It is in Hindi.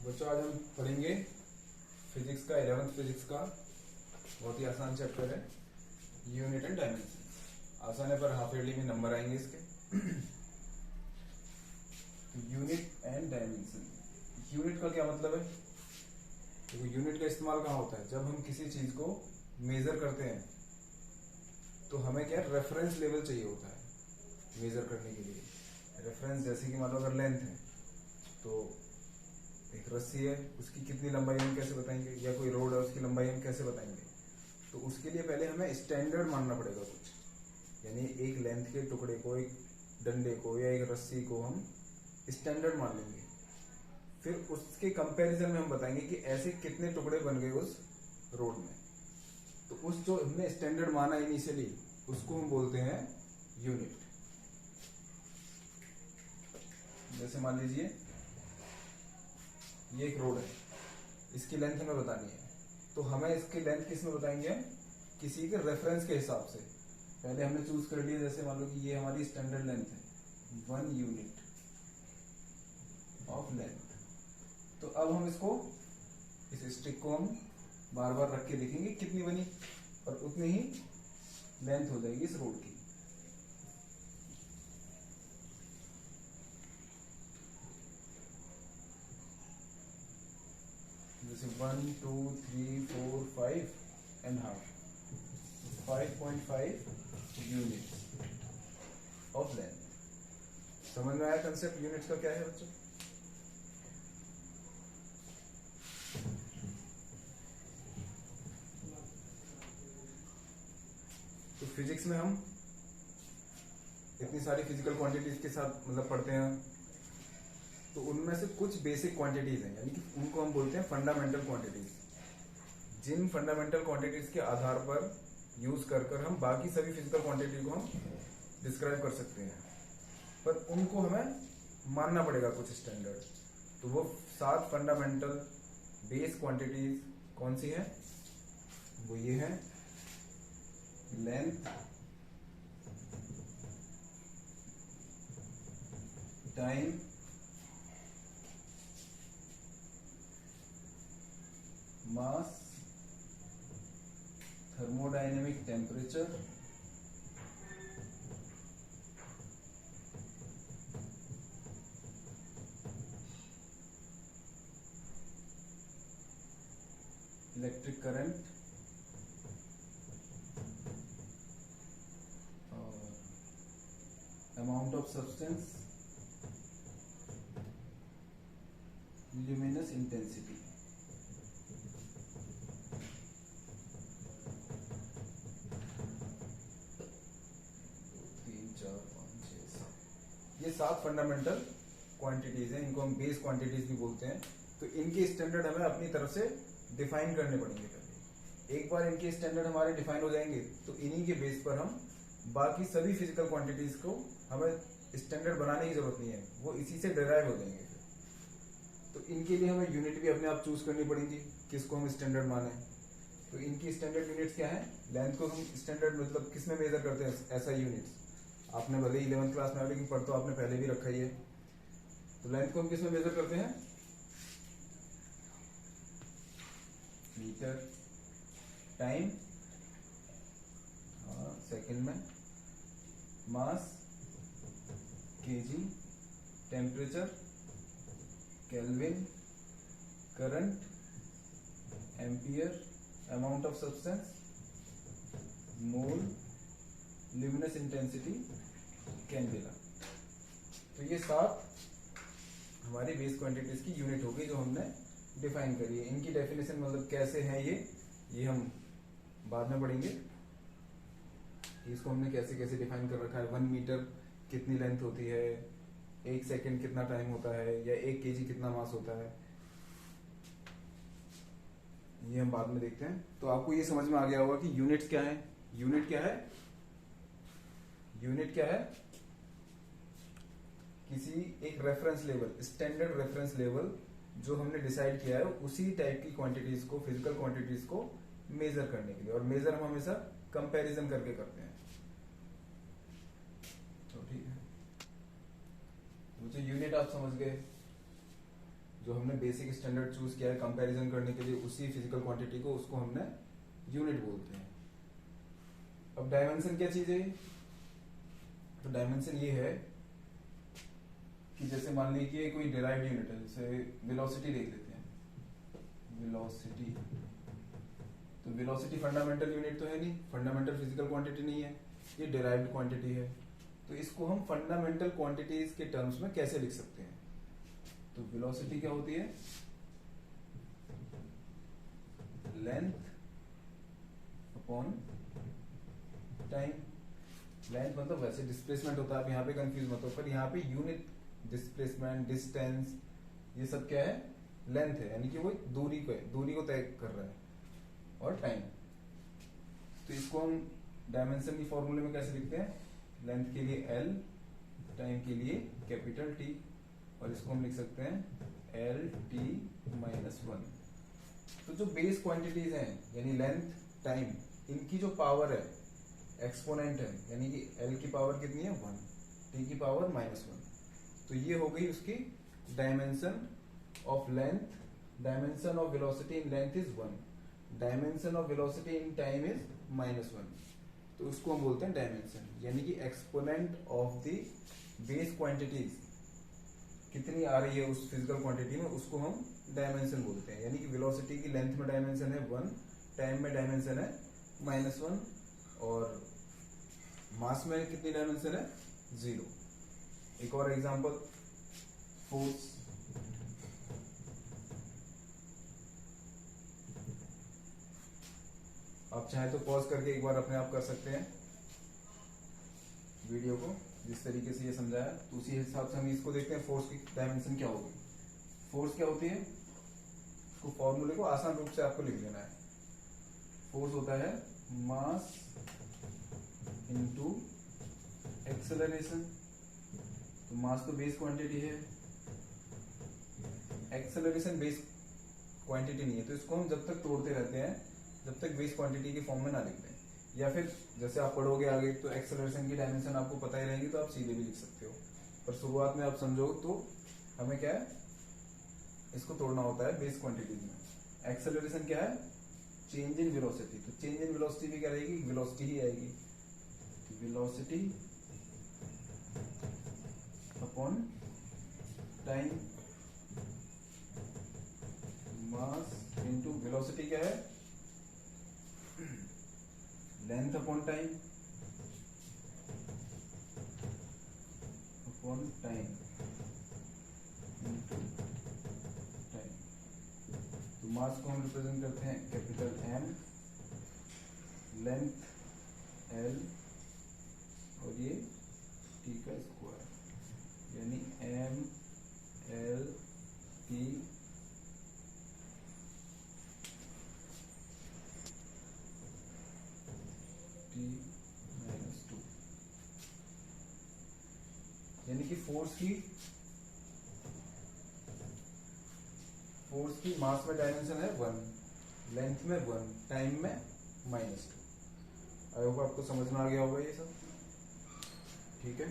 बच्चों आज हम पढ़ेंगे फिजिक्स का 11th फिजिक्स का बहुत ही आसान चैप्टर है यूनिट एंड डायमेंशन। आसान है पर हाफ ईयरली में नंबर आएंगे इसके। यूनिट एंड डायमेंशन, यूनिट का क्या मतलब है? देखो यूनिट का इस्तेमाल कहाँ होता है? जब हम किसी चीज को मेजर करते हैं तो हमें क्या रेफरेंस लेवल चाहिए होता है मेजर करने के लिए। रेफरेंस जैसे कि मान लो अगर लेंथ है तो एक रस्सी है, उसकी कितनी लंबाई हम कैसे बताएंगे, या कोई रोड है उसकी लंबाई हम कैसे बताएंगे? तो उसके लिए पहले हमें स्टैंडर्ड मानना पड़ेगा कुछ, यानी एक लेंथ के टुकड़े को, एक डंडे को या एक रस्सी को हम स्टैंडर्ड मान लेंगे। फिर उसके कंपैरिजन में हम बताएंगे कि ऐसे कितने टुकड़े बन गए उस रोड में। तो उस जो हमने स्टैंडर्ड माना इनिशियली उसको हम बोलते हैं यूनिट। जैसे मान लीजिए ये एक रोड है, इसकी लेंथ हमें बतानी है, तो हमें इसकी लेंथ किस में बताएंगे? हम किसी के रेफरेंस के हिसाब से। पहले हमने चूज कर लिया, जैसे मान लो कि ये हमारी स्टैंडर्ड लेंथ है 1 यूनिट ऑफ लेंथ। तो अब हम इसको, इस स्टिक को हम बार बार रख के देखेंगे कितनी बनी, और उतनी ही लेंथ हो जाएगी इस रोड की। जैसे 1 2 3 4 5 and half, 5.5 unit of length. समझ में आया कंसेप्ट यूनिट्स का क्या है बच्चों? तो फिजिक्स में हम इतनी सारी फिजिकल क्वांटिटीज के साथ मतलब पढ़ते हैं, तो उनमें से कुछ बेसिक क्वांटिटीज हैं, यानी कि उनको हम बोलते हैं फंडामेंटल क्वांटिटीज। जिन फंडामेंटल क्वांटिटीज के आधार पर यूज कर हम बाकी सभी फिजिकल क्वांटिटी को हम डिस्क्राइब कर सकते हैं, पर उनको हमें मानना पड़ेगा कुछ स्टैंडर्ड। तो वो 7 फंडामेंटल बेस क्वांटिटीज कौन सी हैं? वो ये है लेंथ, टाइम, मास, थर्मोडायनेमिक टेम्परेचर, इलेक्ट्रिक करंट और amount of substance, luminous intensity. ये 7 फंडामेंटल क्वांटिटीज हैं, इनको हम बेस क्वांटिटीज भी बोलते हैं। तो इनके स्टैंडर्ड हमें अपनी तरफ से डिफाइन करने पड़ेंगे पहले। एक बार इनके स्टैंडर्ड हमारे डिफाइन हो जाएंगे तो इन्हीं के बेस पर हम बाकी सभी फिजिकल क्वांटिटीज को, हमें स्टैंडर्ड बनाने की जरूरत नहीं है, वो इसी से डिराइव हो जाएंगे। तो इनके लिए हमें यूनिट भी अपने आप चूज करनी पड़ेगी, किसको हम स्टैंडर्ड माने। तो इनकी स्टैंडर्ड यूनिट्स क्या है? लेंथ को हम स्टैंडर्ड मतलब किस में मेजर करते हैं? ऐसा यूनिट्स आपने भले 11th क्लास में आ, लेकिन पढ़ तो आपने पहले भी रखा ही है। तो लेंथ को हम किस में मेजर करते हैं? मीटर, टाइम सेकंड में, mass kg, temperature kelvin, current ampere, amount of substance mole, luminous intensity candela. तो ये 7 हमारी बेस क्वांटिटीज की यूनिट होगी जो हमने डिफाइन करी है। इनकी डेफिनेशन मतलब कैसे है ये हम बाद में पढ़ेंगे। इसको हमने कैसे कैसे डिफाइन कर रखा है। 1 मीटर कितनी लेंथ होती है, 1 सेकेंड कितना टाइम होता है, या 1 केजी कितना मास होता है, ये हम बाद में देखते हैं। तो आपको ये समझ में आ गया होगा कि यूनिट्स क्या है। यूनिट क्या है? यूनिट क्या है? किसी एक reference level, standard reference level जो हमने डिसाइड किया है, उसी टाइप की क्वांटिटीज को, फिजिकल क्वांटिटीज को मेजर करने के लिए। और मेजर हम हमेशा कंपैरिजन करके करते हैं। तो ठीक है, मुझे यूनिट आप समझ गए। जो हमने बेसिक स्टैंडर्ड चूज किया है कंपैरिजन करने के लिए उसी फिजिकल क्वांटिटी को, उसको हमने यूनिट बोलते हैं। अब डायमेंशन क्या चीज है? तो डायमेंशन ये है कि जैसे मान लीजिए कोई डिराइव्ड यूनिट है, जैसे वेलोसिटी देख लेते हैं। वेलोसिटी, तो वेलोसिटी फंडामेंटल यूनिट तो है नहीं, फंडामेंटल फिजिकल क्वांटिटी नहीं है, ये डिराइव्ड क्वांटिटी है। तो इसको हम फंडामेंटल क्वांटिटीज के टर्म्स में कैसे लिख सकते हैं? तो वेलोसिटी क्या होती है? Length upon time. लेंथ मतलब वैसे डिस्प्लेसमेंट होता है, आप यहाँ पे कंफ्यूज मत हो, पर यहाँ पे यूनिट डिस्प्लेसमेंट, डिस्टेंस, ये सब क्या है? लेंथ है, यानी कि वो दूरी को तय कर रहा है। और टाइम, तो इसको हम डायमेंशन की फॉर्मूले में कैसे लिखते हैं? लेंथ के लिए L, टाइम के लिए कैपिटल T, और इसको हम लिख सकते हैं LT-1। तो जो बेस क्वांटिटीज हैं यानी लेंथ, टाइम, इनकी जो पावर है एक्सपोनेंट है, यानी कि L की पावर कितनी है? 1, T की पावर -1। तो ये हो गई उसकी dimension of length. Dimension of velocity in length is 1, dimension of velocity in time is -1। तो उसको हम बोलते हैं डायमेंशन, यानी कि exponent of the base quantities कितनी आ रही है उस फिजिकल क्वांटिटी में, उसको हम डायमेंशन बोलते हैं। यानी कि वेलोसिटी की लेंथ में डायमेंशन है 1, टाइम में डायमेंशन है -1, और मास में कितनी डायमेंशन है? 0। एक और एग्जांपल, फोर्स। आप चाहे तो पॉज करके एक बार अपने आप कर सकते हैं वीडियो को, जिस तरीके से ये समझाया, तो उसी हिसाब से हम इसको देखते हैं फोर्स की डायमेंशन क्या होगी। फोर्स क्या होती है? इसको फॉर्मूले को आसान रूप से आपको लिख लेना है। फोर्स होता है मास इनटू एक्सेलरेशन। तो मास तो बेस क्वांटिटी है, एक्सेलरेशन बेस क्वांटिटी नहीं है, तो इसको हम जब तक तोड़ते रहते हैं जब तक बेस क्वांटिटी के फॉर्म में ना लिख दें, या फिर जैसे आप पढ़ोगे आगे तो एक्सेलरेशन की डायमेंशन आपको पता ही रहेगी, तो आप सीधे भी लिख सकते हो। पर शुरुआत में आप समझो तो हमें क्या है, इसको तोड़ना होता है बेस क्वांटिटीज में। एक्सेलरेशन क्या है? Change in velocity. तो चेंज इन वेलोसिटी भी क्या रहेगी? वेलोसिटी ही आएगी। Velocity upon time, mass into velocity क्या है? Length upon time upon time into time. तो मास को हम रिप्रेजेंट करते हैं कैपिटल M, लेंथ L, और ये T का स्क्वायर, यानी M L T T-2। यानी कि फोर्स की मास में डायमेंशन है 1, लेंथ में 1, टाइम में -2। आई होप आपको समझ में आ गया होगा ये सब। ठीक है।